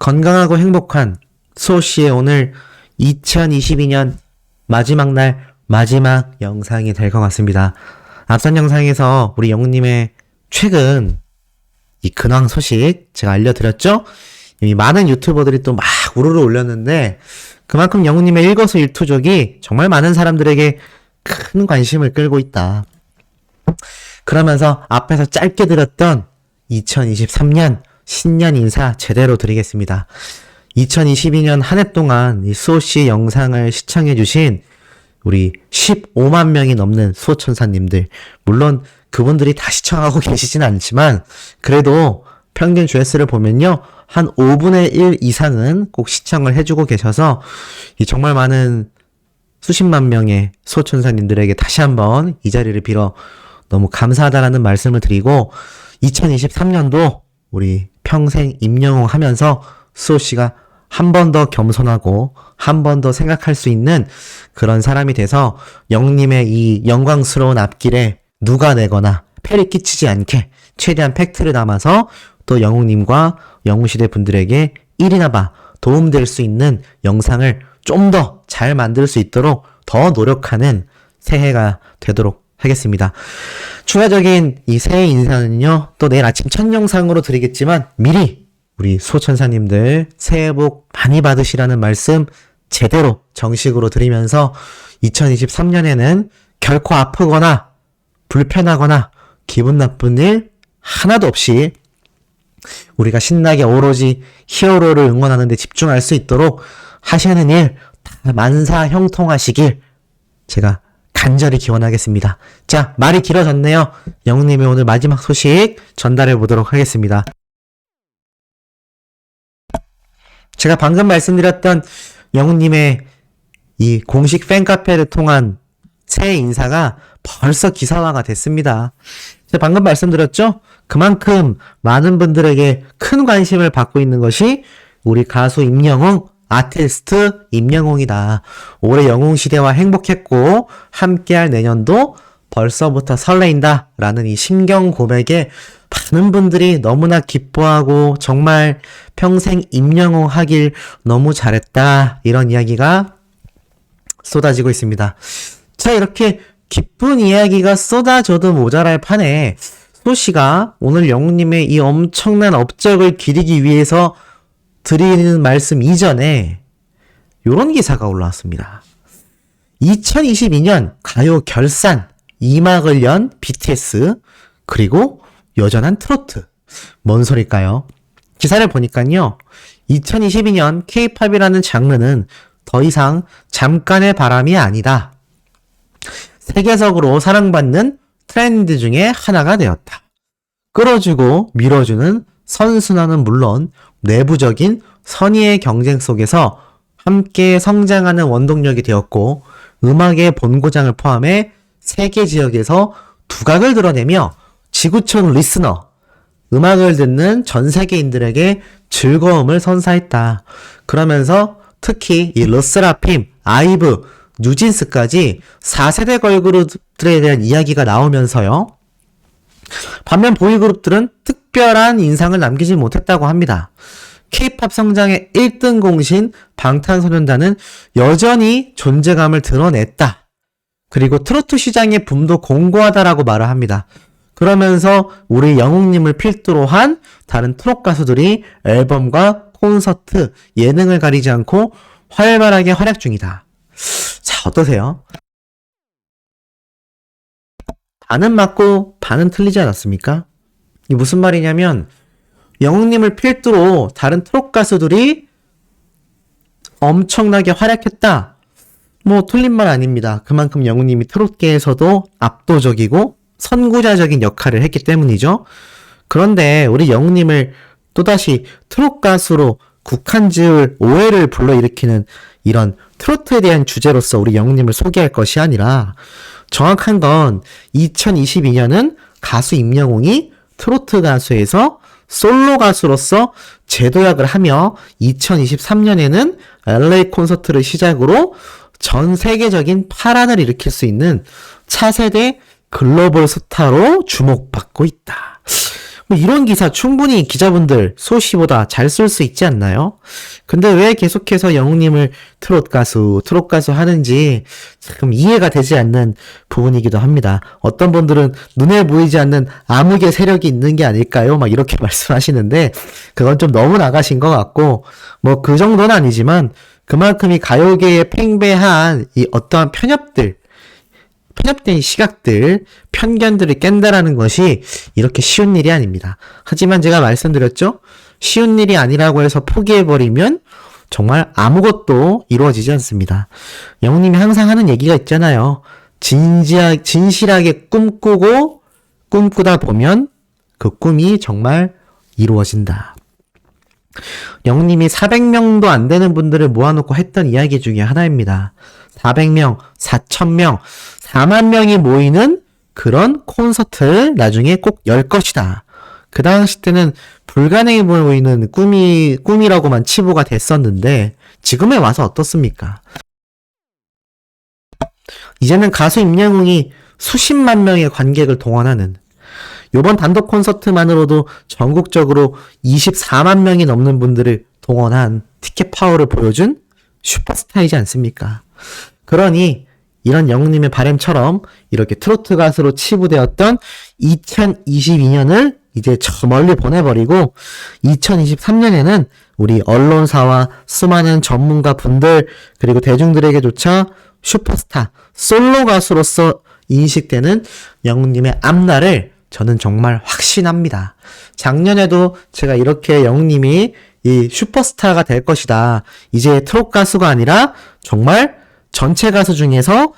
건강하고 행복한 수호씨의 오늘 2022년 마지막 날 마지막 영상이 될 것 같습니다. 앞선 영상에서 우리 영웅님의 최근 이 근황 소식 제가 알려드렸죠? 이미 많은 유튜버들이 또 막 우르르 올렸는데 그만큼 영웅님의 일거수일투족이 정말 많은 사람들에게 큰 관심을 끌고 있다. 그러면서 앞에서 짧게 드렸던 2023년 신년 인사 제대로 드리겠습니다. 2022년 한 해 동안 이 수호씨 영상을 시청해주신 우리 15만 명이 넘는 수호천사님들, 물론 그분들이 다 시청하고 계시진 않지만 그래도 평균 조회수를 보면요 한 5분의 1 이상은 꼭 시청을 해주고 계셔서 이 정말 많은 수십만 명의 수호천사님들에게 다시 한번 이 자리를 빌어 너무 감사하다라는 말씀을 드리고 2023년도 우리 평생 임영웅 하면서 수호씨가 한 번 더 겸손하고 한 번 더 생각할 수 있는 그런 사람이 돼서 영웅님의 이 영광스러운 앞길에 누가 내거나 폐를 끼치지 않게 최대한 팩트를 담아서 또 영웅님과 영웅시대 분들에게 1이나 봐 도움될 수 있는 영상을 좀 더 잘 만들 수 있도록 더 노력하는 새해가 되도록 하겠습니다. 추가적인 이 새해 인사는요, 또 내일 아침 첫 영상으로 드리겠지만 미리 우리 수호천사님들 새해 복 많이 받으시라는 말씀 제대로 정식으로 드리면서 2023년에는 결코 아프거나 불편하거나 기분 나쁜 일 하나도 없이 우리가 신나게 오로지 히어로를 응원하는 데 집중할 수 있도록 하시는 일 다 만사 형통하시길 제가 간절히 기원하겠습니다. 자, 말이 길어졌네요. 영웅님의 오늘 마지막 소식 전달해 보도록 하겠습니다. 제가 방금 말씀드렸던 영웅님의 이 공식 팬카페를 통한 새해 인사가 벌써 기사화가 됐습니다. 제가 방금 말씀드렸죠? 그만큼 많은 분들에게 큰 관심을 받고 있는 것이 우리 가수 임영웅, 아티스트 임영웅이다. 올해 영웅시대와 행복했고 함께할 내년도 벌써부터 설레인다 라는 이 심경 고백에 많은 분들이 너무나 기뻐하고 정말 평생 임영웅 하길 너무 잘했다 이런 이야기가 쏟아지고 있습니다. 자, 이렇게 기쁜 이야기가 쏟아져도 모자랄 판에 수호씨가 오늘 영웅님의 이 엄청난 업적을 기리기 위해서 드리는 말씀 이전에 요런 기사가 올라왔습니다. 2022년 가요 결산 2막을 연 BTS 그리고 여전한 트로트. 뭔 소릴까요? 기사를 보니까요. 2022년 K-팝이라는 장르는 더 이상 잠깐의 바람이 아니다. 세계적으로 사랑받는 트렌드 중에 하나가 되었다. 끌어주고 밀어주는 선순환은 물론 내부적인 선의의 경쟁 속에서 함께 성장하는 원동력이 되었고 음악의 본고장을 포함해 세계 지역에서 두각을 드러내며 지구촌 리스너, 음악을 듣는 전 세계인들에게 즐거움을 선사했다. 그러면서 특히 이 르세라핌, 아이브, 뉴진스까지 4세대 걸그룹들에 대한 이야기가 나오면서요. 반면 보이그룹들은 특별한 인상을 남기지 못했다고 합니다. K-팝 성장의 1등 공신 방탄소년단은 여전히 존재감을 드러냈다. 그리고 트로트 시장의 붐도 공고하다라고 말을 합니다. 그러면서 우리 영웅님을 필두로 한 다른 트롯 가수들이 앨범과 콘서트, 예능을 가리지 않고 활발하게 활약 중이다. 자, 어떠세요? 반은 맞고 반은 틀리지 않았습니까? 이게 무슨 말이냐면 영웅님을 필두로 다른 트롯 가수들이 엄청나게 활약했다. 뭐 틀린 말 아닙니다. 그만큼 영웅님이 트롯계에서도 압도적이고 선구자적인 역할을 했기 때문이죠. 그런데 우리 영웅님을 또다시 트롯 가수로 국한지을 오해를 불러일으키는 이런 트로트에 대한 주제로서 우리 영웅님을 소개할 것이 아니라 정확한 건 2022년은 가수 임영웅이 트로트 가수에서 솔로 가수로서 재도약을 하며 2023년에는 LA 콘서트를 시작으로 전 세계적인 파란을 일으킬 수 있는 차세대 글로벌 스타로 주목받고 있다. 뭐 이런 기사 충분히 기자분들 소시보다 잘 쓸 수 있지 않나요? 근데 왜 계속해서 영웅님을 트롯 가수 하는지 참 이해가 되지 않는 부분이기도 합니다. 어떤 분들은 눈에 보이지 않는 암흑의 세력이 있는 게 아닐까요? 막 이렇게 말씀하시는데 그건 좀 너무 나가신 것 같고 뭐 그 정도는 아니지만 그만큼 이 가요계에 팽배한 이 어떠한 편협된 시각들, 편견들을 깬다라는 것이 이렇게 쉬운 일이 아닙니다. 하지만 제가 말씀드렸죠? 쉬운 일이 아니라고 해서 포기해버리면 정말 아무것도 이루어지지 않습니다. 영웅님이 항상 하는 얘기가 있잖아요. 진실하게 꿈꾸다 보면 그 꿈이 정말 이루어진다. 영웅님이 400명도 안 되는 분들을 모아놓고 했던 이야기 중에 하나입니다. 400명, 4,000명, 4만 명이 모이는 그런 콘서트를 나중에 꼭 열 것이다. 그 당시 때는 불가능해 보이는 꿈이라고만 치부가 됐었는데 지금에 와서 어떻습니까? 이제는 가수 임영웅이 수십만 명의 관객을 동원하는 이번 단독 콘서트만으로도 전국적으로 24만 명이 넘는 분들을 동원한 티켓 파워를 보여준 슈퍼스타이지 않습니까? 그러니 이런 영웅님의 바램처럼 이렇게 트로트 가수로 치부되었던 2022년을 이제 저 멀리 보내버리고 2023년에는 우리 언론사와 수많은 전문가 분들 그리고 대중들에게조차 슈퍼스타, 솔로 가수로서 인식되는 영웅님의 앞날을 저는 정말 확신합니다. 작년에도 제가 이렇게 영웅님이 이 슈퍼스타가 될 것이다. 이제 트롯 가수가 아니라 정말 전체 가수 중에서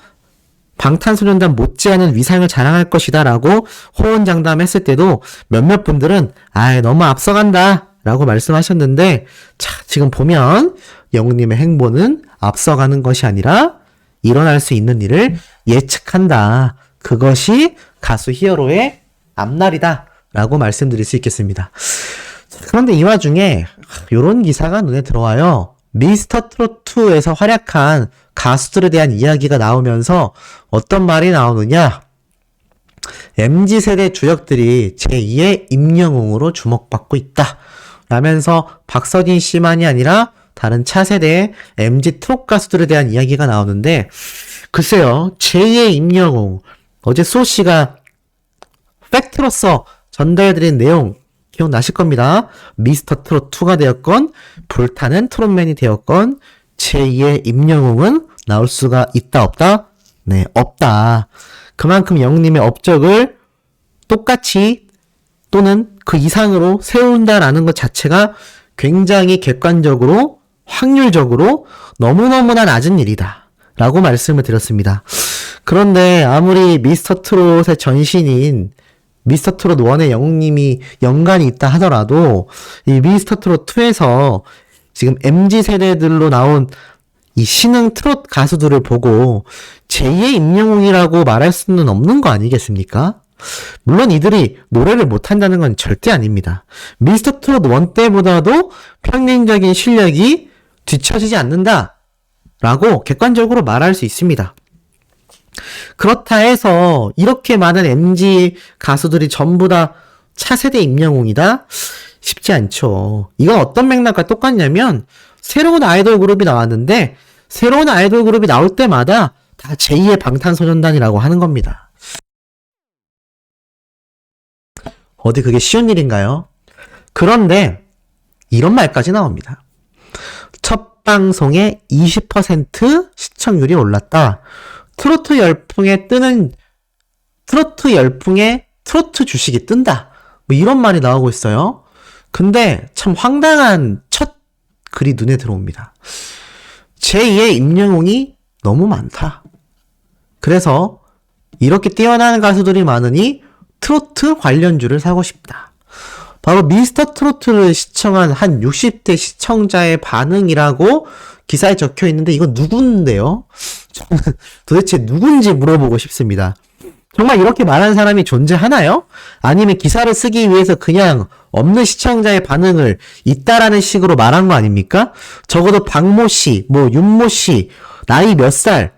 방탄소년단 못지않은 위상을 자랑할 것이다 라고 호언장담했을 때도 몇몇 분들은 너무 앞서간다 라고 말씀하셨는데 지금 보면 영웅님의 행보는 앞서가는 것이 아니라 일어날 수 있는 일을 예측한다. 그것이 가수 히어로의 앞날이다 라고 말씀드릴 수 있겠습니다. 그런데 이 와중에 이런 기사가 눈에 들어와요. 미스터 트롯2에서 활약한 가수들에 대한 이야기가 나오면서 어떤 말이 나오느냐? MZ세대 주역들이 제2의 임영웅으로 주목받고 있다. 라면서 박서진 씨만이 아니라 다른 차세대의 MZ 트롯 가수들에 대한 이야기가 나오는데 글쎄요. 제2의 임영웅. 어제 소씨가 팩트로서 전달해드린 내용 기억나실 겁니다. 미스터 트롯2가 되었건 불타는 트롯맨이 되었건 제2의 임영웅은 나올 수가 있다 없다? 네, 없다. 그만큼 영웅님의 업적을 똑같이 또는 그 이상으로 세운다라는 것 자체가 굉장히 객관적으로 확률적으로 너무너무나 낮은 일이다 라고 말씀을 드렸습니다. 그런데 아무리 미스터 트롯의 전신인 미스터 트롯 1의 영웅님이 연관이 있다 하더라도 이 미스터 트롯 2에서 지금 MZ세대들로 나온 이 신흥 트롯 가수들을 보고 제2의 임영웅이라고 말할 수는 없는 거 아니겠습니까? 물론 이들이 노래를 못한다는 건 절대 아닙니다. 미스터 트롯 1 때보다도 평균적인 실력이 뒤처지지 않는다 라고 객관적으로 말할 수 있습니다. 그렇다 해서 이렇게 많은 MZ 가수들이 전부 다 차세대 임영웅이다? 쉽지 않죠. 이건 어떤 맥락과 똑같냐면 새로운 아이돌 그룹이 나왔는데 새로운 아이돌 그룹이 나올 때마다 다 제2의 방탄소년단이라고 하는 겁니다. 어디 그게 쉬운 일인가요? 그런데 이런 말까지 나옵니다. 첫 방송에 20% 시청률이 올랐다. 트로트 열풍에 트로트 주식이 뜬다. 뭐 이런 말이 나오고 있어요. 근데 참 황당한 첫 글이 눈에 들어옵니다. 제2의 임영웅이 너무 많다. 그래서 이렇게 뛰어난 가수들이 많으니 트로트 관련주를 사고 싶다. 바로 미스터 트로트를 시청한 한 60대 시청자의 반응이라고 기사에 적혀 있는데 이건 누군데요? 저는 도대체 누군지 물어보고 싶습니다. 정말 이렇게 말하는 사람이 존재하나요? 아니면 기사를 쓰기 위해서 그냥 없는 시청자의 반응을 있다라는 식으로 말한 거 아닙니까? 적어도 박모 씨, 윤모 씨, 나이 몇 살,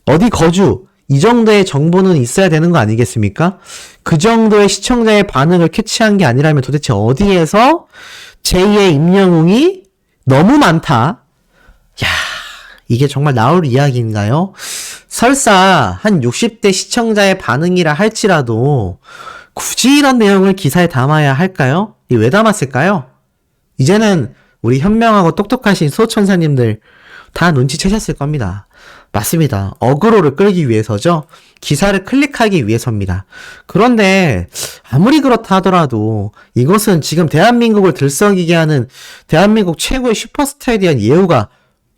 어디 거주, 이 정도의 정보는 있어야 되는 거 아니겠습니까? 그 정도의 시청자의 반응을 캐치한 게 아니라면 도대체 어디에서 제2의 임영웅이 너무 많다? 야, 이게 정말 나올 이야기인가요? 설사 한 60대 시청자의 반응이라 할지라도 굳이 이런 내용을 기사에 담아야 할까요? 왜 담았을까요? 이제는 우리 현명하고 똑똑하신 소천사님들 다 눈치채셨을 겁니다. 맞습니다. 어그로를 끌기 위해서죠. 기사를 클릭하기 위해서입니다. 그런데 아무리 그렇다 하더라도 이것은 지금 대한민국을 들썩이게 하는 대한민국 최고의 슈퍼스타에 대한 예우가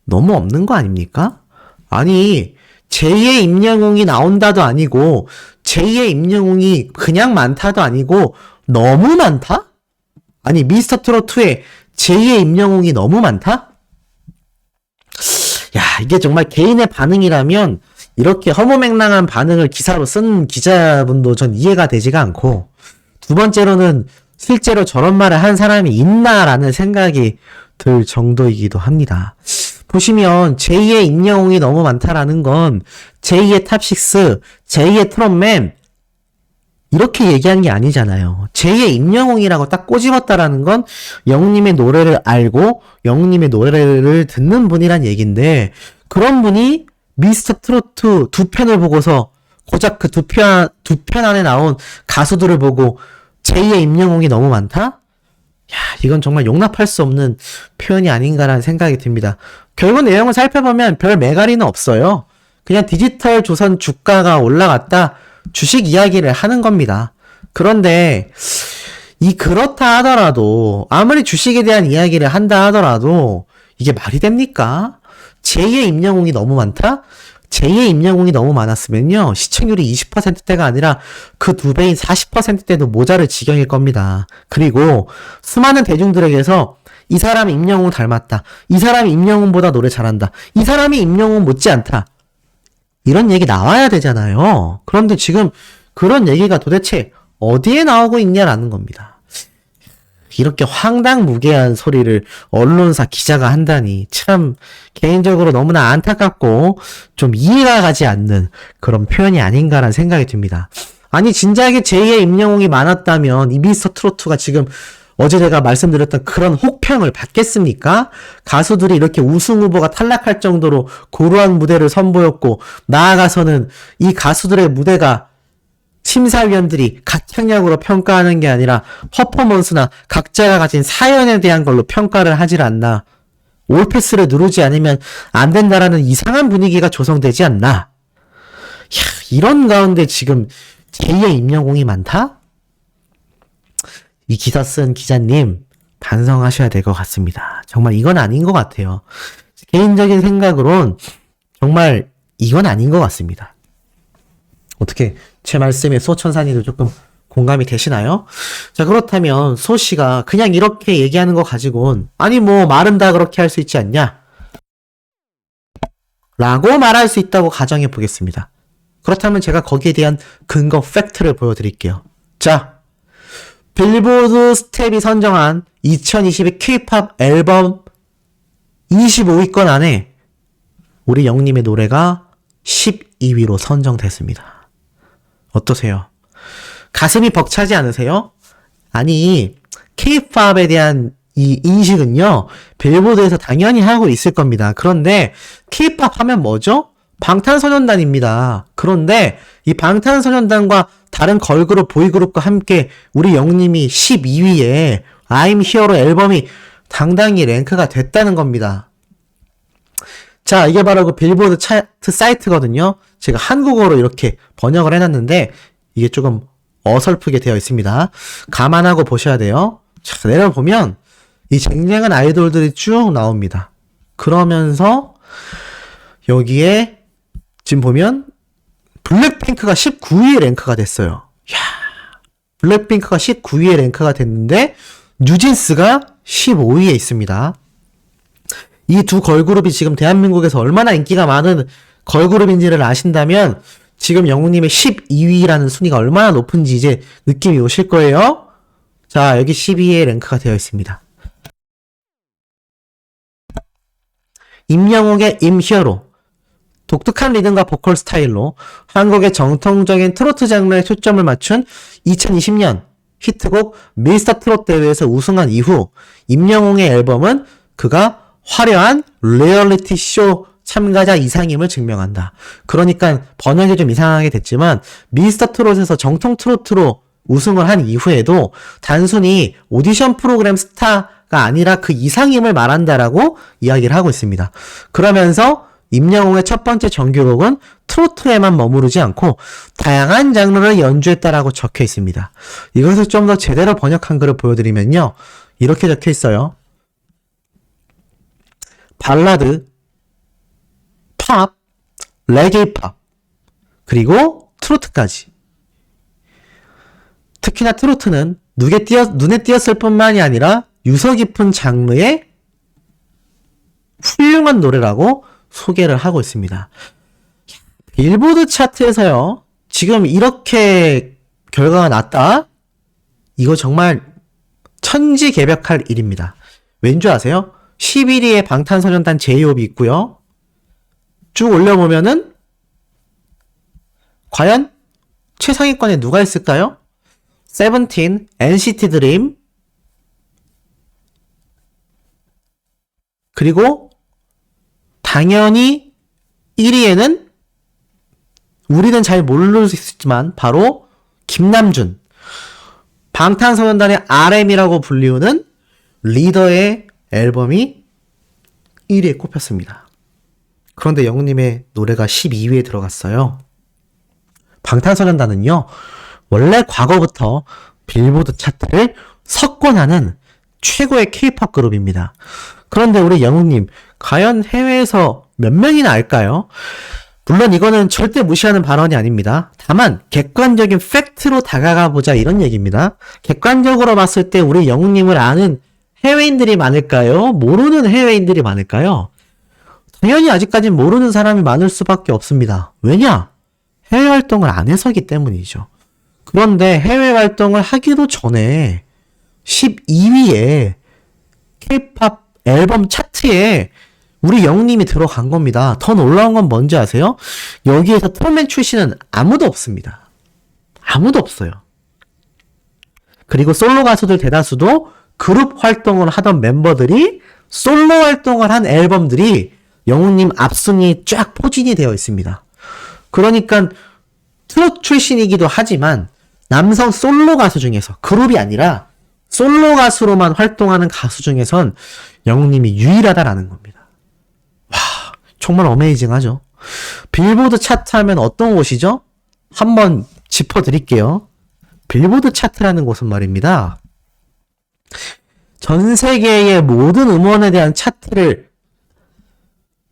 너무 없는 거 아닙니까? 아니, 제2의 임영웅이 나온다도 아니고 제2의 임영웅이 그냥 많다도 아니고 너무 많다? 아니, 미스터트롯2에 제2의 임영웅이 너무 많다? 야, 이게 정말 개인의 반응이라면 이렇게 허무맹랑한 반응을 기사로 쓴 기자분도 전 이해가 되지가 않고, 두 번째로는 실제로 저런 말을 한 사람이 있나라는 생각이 들 정도이기도 합니다. 보시면 제2의 임영웅이 너무 많다라는 건 제2의 탑6, 제2의 트롯맨 이렇게 얘기하는 게 아니잖아요. 제2의 임영웅이라고 딱 꼬집었다라는 건 영웅님의 노래를 알고 영웅님의 노래를 듣는 분이란 얘기인데, 그런 분이 미스터 트로트 두 편을 보고서 고작 그 두 편 안에 나온 가수들을 보고 제2의 임영웅이 너무 많다? 야, 이건 정말 용납할 수 없는 표현이 아닌가라는 생각이 듭니다. 결국 내용을 살펴보면 별 매갈이는 없어요. 그냥 디지털 조선 주가가 올라갔다, 주식 이야기를 하는 겁니다. 그런데 그렇다 하더라도, 아무리 주식에 대한 이야기를 한다 하더라도 이게 말이 됩니까? 제2의 임영웅이 너무 많다? 제2의 임영웅이 너무 많았으면요, 시청률이 20%대가 아니라 그 2배인 40%대도 모자를 지경일 겁니다. 그리고 수많은 대중들에게서 이 사람이 임영웅 닮았다, 이 사람이 임영웅보다 노래 잘한다, 이 사람이 임영웅 못지않다, 이런 얘기 나와야 되잖아요. 그런데 지금 그런 얘기가 도대체 어디에 나오고 있냐라는 겁니다. 이렇게 황당무계한 소리를 언론사 기자가 한다니 참 개인적으로 너무나 안타깝고 좀 이해가 가지 않는 그런 표현이 아닌가라는 생각이 듭니다. 아니, 진작에 제2의 임영웅이 많았다면 이 미스터트로트가 지금 어제 제가 말씀드렸던 그런 혹평을 받겠습니까? 가수들이 이렇게 우승 후보가 탈락할 정도로 고루한 무대를 선보였고, 나아가서는 이 가수들의 무대가 심사위원들이 가창력으로 평가하는 게 아니라 퍼포먼스나 각자가 가진 사연에 대한 걸로 평가를 하질 않나. 올패스를 누르지 않으면 안 된다라는 이상한 분위기가 조성되지 않나. 야, 이런 가운데 지금 제2의 임영웅이 많다? 이 기사 쓴 기자님 반성하셔야 될 것 같습니다. 정말 이건 아닌 것 같아요. 개인적인 생각으론 정말 이건 아닌 것 같습니다. 어떻게 제 말씀에 소천사님도 조금 공감이 되시나요? 자, 그렇다면 소씨가 그냥 이렇게 얘기하는 거 가지고는 아니 뭐 말은 다 그렇게 할 수 있지 않냐? 라고 말할 수 있다고 가정해 보겠습니다. 그렇다면 제가 거기에 대한 근거 팩트를 보여드릴게요. 자, 빌보드 스텝이 선정한 2022 K-POP 앨범 25위권 안에 우리 영님의 노래가 12위로 선정됐습니다. 어떠세요? 가슴이 벅차지 않으세요? 아니, K-POP에 대한 이 인식은요, 빌보드에서 당연히 하고 있을 겁니다. 그런데 K-POP 하면 뭐죠? 방탄소년단입니다. 그런데 이 방탄소년단과 다른 걸그룹, 보이그룹과 함께 우리 영님이 12위에 I'm Here로 앨범이 당당히 랭크가 됐다는 겁니다. 자, 이게 바로 그 빌보드 차트 사이트거든요. 제가 한국어로 이렇게 번역을 해놨는데 이게 조금 어설프게 되어 있습니다. 감안하고 보셔야 돼요. 자, 내려보면 이 쟁쟁한 아이돌들이 쭉 나옵니다. 그러면서 여기에 지금 보면 블랙핑크가 19위에 랭크가 됐어요. 야, 블랙핑크가 19위에 랭크가 됐는데 뉴진스가 15위에 있습니다. 이 두 걸그룹이 지금 대한민국에서 얼마나 인기가 많은 걸그룹인지를 아신다면 지금 영웅님의 12위라는 순위가 얼마나 높은지 이제 느낌이 오실 거예요. 자, 여기 12위에 랭크가 되어 있습니다. 임영웅의 임히어로 독특한 리듬과 보컬 스타일로 한국의 정통적인 트로트 장르에 초점을 맞춘 2020년 히트곡 미스터 트롯 대회에서 우승한 이후 임영웅의 앨범은 그가 화려한 리얼리티 쇼 참가자 이상임을 증명한다. 그러니까 번역이 좀 이상하게 됐지만 미스터 트롯에서 정통 트로트로 우승을 한 이후에도 단순히 오디션 프로그램 스타가 아니라 그 이상임을 말한다라고 이야기를 하고 있습니다. 그러면서 임영웅의 첫 번째 정규곡은 트로트에만 머무르지 않고 다양한 장르를 연주했다라고 적혀 있습니다. 이것을 좀 더 제대로 번역한 글을 보여드리면요. 이렇게 적혀 있어요. 발라드, 팝, 레게 팝, 그리고 트로트까지. 특히나 트로트는 눈에 띄었을 뿐만이 아니라 유서 깊은 장르의 훌륭한 노래라고 소개를 하고 있습니다. 빌보드 차트에서요, 지금 이렇게 결과가 났다? 이거 정말 천지개벽할 일입니다. 왠지 아세요? 11위에 방탄소년단 J-Hope이 있고요. 쭉 올려보면은 과연 최상위권에 누가 있을까요? 세븐틴, NCT 드림, 그리고 당연히 1위에는 우리는 잘 모를 수 있지만 바로 김남준, 방탄소년단의 RM이라고 불리우는 리더의 앨범이 1위에 꼽혔습니다. 그런데 영웅님의 노래가 12위에 들어갔어요. 방탄소년단은요, 원래 과거부터 빌보드 차트를 석권하는 최고의 K-POP 그룹입니다. 그런데 우리 영웅님, 과연 해외에서 몇 명이나 알까요? 물론 이거는 절대 무시하는 발언이 아닙니다. 다만 객관적인 팩트로 다가가 보자 이런 얘기입니다. 객관적으로 봤을 때 우리 영웅님을 아는 해외인들이 많을까요? 모르는 해외인들이 많을까요? 당연히 아직까진 모르는 사람이 많을 수밖에 없습니다. 왜냐? 해외 활동을 안 해서기 때문이죠. 그런데 해외 활동을 하기도 전에 12위에 K-POP 앨범 차트에 우리 영웅님이 들어간 겁니다. 더 놀라운 건 뭔지 아세요? 여기에서 트롯맨 출신은 아무도 없습니다. 아무도 없어요. 그리고 솔로 가수들 대다수도 그룹 활동을 하던 멤버들이 솔로 활동을 한 앨범들이 영웅님 앞순위 쫙 포진이 되어 있습니다. 그러니까 트롯 출신이기도 하지만 남성 솔로 가수 중에서, 그룹이 아니라 솔로 가수로만 활동하는 가수 중에선 영웅님이 유일하다라는 겁니다. 와, 정말 어메이징하죠. 빌보드 차트 하면 어떤 곳이죠? 한번 짚어드릴게요. 빌보드 차트라는 곳은 말입니다, 전 세계의 모든 음원에 대한 차트를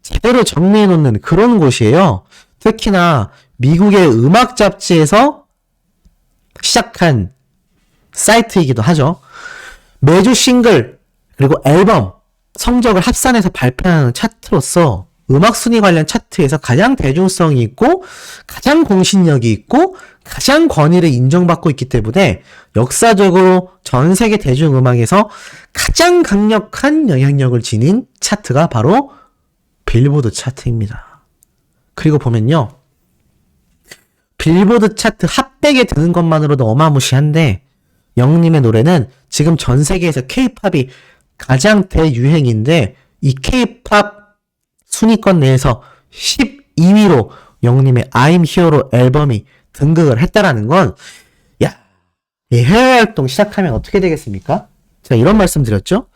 제대로 정리해놓는 그런 곳이에요. 특히나 미국의 음악 잡지에서 시작한 사이트이기도 하죠. 매주 싱글 그리고 앨범 성적을 합산해서 발표하는 차트로서 음악 순위 관련 차트에서 가장 대중성이 있고 가장 공신력이 있고 가장 권위를 인정받고 있기 때문에 역사적으로 전 세계 대중음악에서 가장 강력한 영향력을 지닌 차트가 바로 빌보드 차트입니다. 그리고 보면요, 빌보드 차트 핫백에 드는 것만으로도 어마무시한데 영웅님의 노래는 지금 전 세계에서 K-POP이 가장 대유행인데 이 K-POP 순위권 내에서 12위로 영웅님의 I'm Hero 앨범이 등극을 했다라는 건, 야, 이 해외 활동 시작하면 어떻게 되겠습니까? 제가 이런 말씀 드렸죠?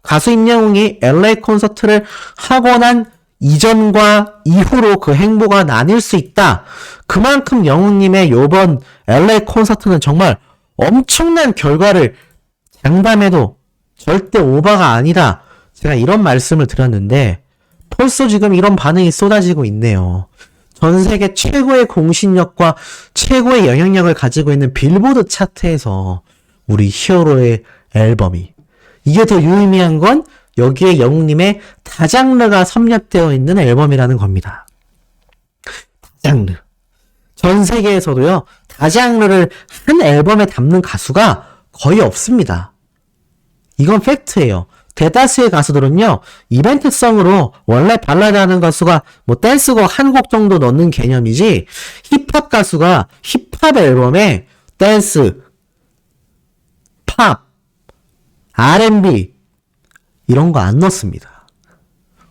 가수 임영웅이 LA 콘서트를 하고 난 이전과 이후로 그 행보가 나뉠 수 있다. 그만큼 영웅님의 요번 LA 콘서트는 정말 엄청난 결과를 장담해도 절대 오바가 아니다. 제가 이런 말씀을 드렸는데 벌써 지금 이런 반응이 쏟아지고 있네요. 전 세계 최고의 공신력과 최고의 영향력을 가지고 있는 빌보드 차트에서 우리 히어로의 앨범이, 이게 더 유의미한 건 여기에 영웅님의 다장르가 섭렵되어 있는 앨범이라는 겁니다. 다장르. 전 세계에서도요, 다장르를 한 앨범에 담는 가수가 거의 없습니다. 이건 팩트예요. 대다수의 가수들은요, 이벤트성으로 원래 발라드 하는 가수가 뭐 댄스곡 한 곡 정도 넣는 개념이지, 힙합 가수가 힙합 앨범에 댄스, 팝, R&B 이런 거 안 넣습니다.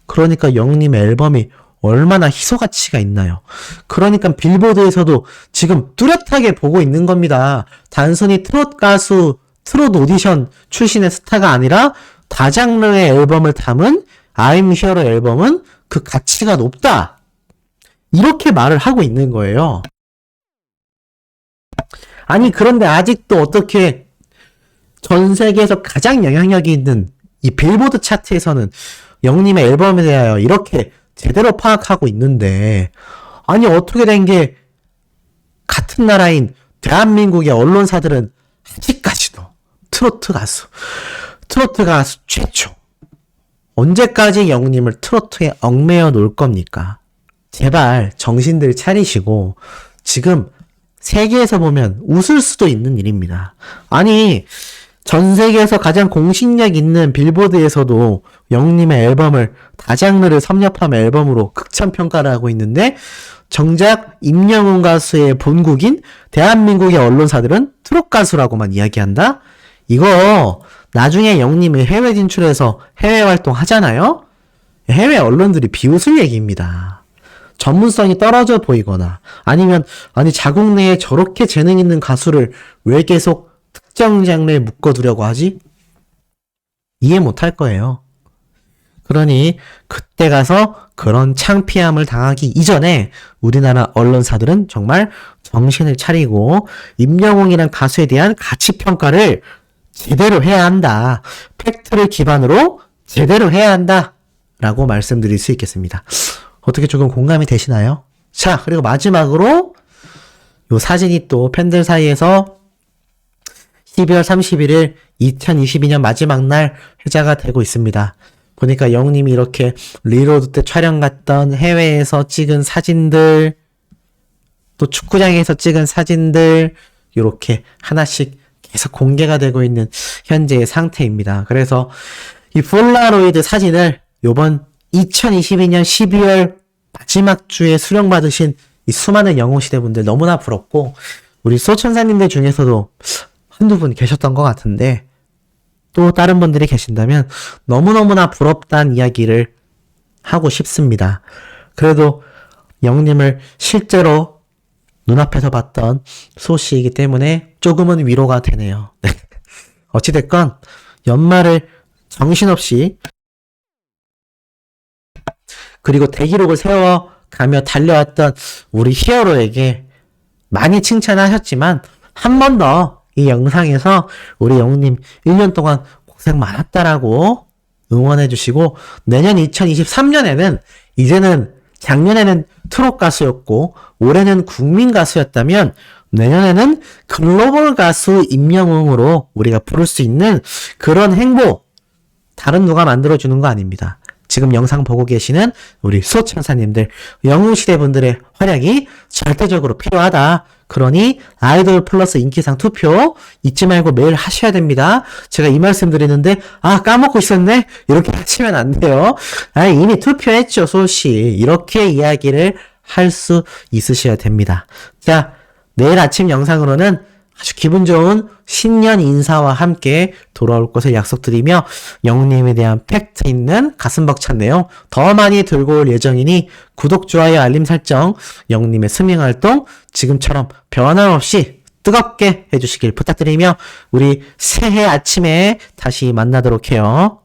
그러니까 영님의 앨범이 얼마나 희소 가치가 있나요? 그러니까 빌보드에서도 지금 뚜렷하게 보고 있는 겁니다. 단순히 트롯 가수, 트롯 오디션 출신의 스타가 아니라 다장르의 앨범을 담은 I'm Here 앨범은 그 가치가 높다. 이렇게 말을 하고 있는 거예요. 아니, 그런데 아직도 어떻게 전 세계에서 가장 영향력이 있는 이 빌보드 차트에서는 영님의 앨범에 대하여 이렇게 제대로 파악하고 있는데, 아니, 어떻게 된 게 같은 나라인 대한민국의 언론사들은 아직까지도 트로트 가수 최초. 언제까지 영님을 트로트에 얽매여 놓을 겁니까? 제발 정신들 차리시고, 지금 세계에서 보면 웃을 수도 있는 일입니다. 아니, 전 세계에서 가장 공신력 있는 빌보드에서도 영님의 앨범을 다장르를 섭렵한 앨범으로 극찬평가를 하고 있는데, 정작 임영웅 가수의 본국인 대한민국의 언론사들은 트롯 가수라고만 이야기한다? 이거 나중에 영님이 해외 진출해서 해외 활동 하잖아요? 해외 언론들이 비웃을 얘기입니다. 전문성이 떨어져 보이거나 아니면 아니 자국 내에 저렇게 재능 있는 가수를 왜 계속 특정 장르에 묶어두려고 하지? 이해 못할 거예요. 그러니 그때 가서 그런 창피함을 당하기 이전에 우리나라 언론사들은 정말 정신을 차리고 임영웅이란 가수에 대한 가치평가를 제대로 해야 한다. 팩트를 기반으로 제대로 해야 한다. 라고 말씀드릴 수 있겠습니다. 어떻게 조금 공감이 되시나요? 자, 그리고 마지막으로 요 사진이 또 팬들 사이에서 12월 31일 2022년 마지막 날 회자가 되고 있습니다. 보니까 영님이 이렇게 리로드 때 촬영 갔던 해외에서 찍은 사진들, 또 축구장에서 찍은 사진들, 이렇게 하나씩 계속 공개가 되고 있는 현재의 상태입니다. 그래서 이 폴라로이드 사진을 요번 2022년 12월 마지막 주에 수령받으신 이 수많은 영웅시대분들 너무나 부럽고, 우리 소천사님들 중에서도 한두 분 계셨던 것 같은데 또 다른 분들이 계신다면 너무너무나 부럽다는 이야기를 하고 싶습니다. 그래도 영님을 실제로 눈앞에서 봤던 소씨이기 때문에 조금은 위로가 되네요. 어찌됐건 연말을 정신없이 그리고 대기록을 세워가며 달려왔던 우리 히어로에게 많이 칭찬하셨지만 한 번 더 이 영상에서 우리 영웅님 1년 동안 고생 많았다라고 응원해주시고, 내년 2023년에는 이제는 작년에는 트롯 가수였고 올해는 국민 가수였다면 내년에는 글로벌 가수 임영웅으로 우리가 부를 수 있는 그런 행복, 다른 누가 만들어주는 거 아닙니다. 지금 영상 보고 계시는 우리 수호천사님들, 영웅시대분들의 활약이 절대적으로 필요하다. 그러니 아이돌 플러스 인기상 투표 잊지 말고 매일 하셔야 됩니다. 제가 이 말씀 드리는데 까먹고 있었네? 이렇게 하시면 안 돼요. 이미 투표했죠, 소씨. 이렇게 이야기를 할 수 있으셔야 됩니다. 자, 내일 아침 영상으로는 아주 기분 좋은 신년 인사와 함께 돌아올 것을 약속드리며 영웅님에 대한 팩트 있는 가슴 벅찬 내용 더 많이 들고 올 예정이니 구독, 좋아요, 알림 설정, 영웅님의 스밍 활동 지금처럼 변함없이 뜨겁게 해주시길 부탁드리며 우리 새해 아침에 다시 만나도록 해요.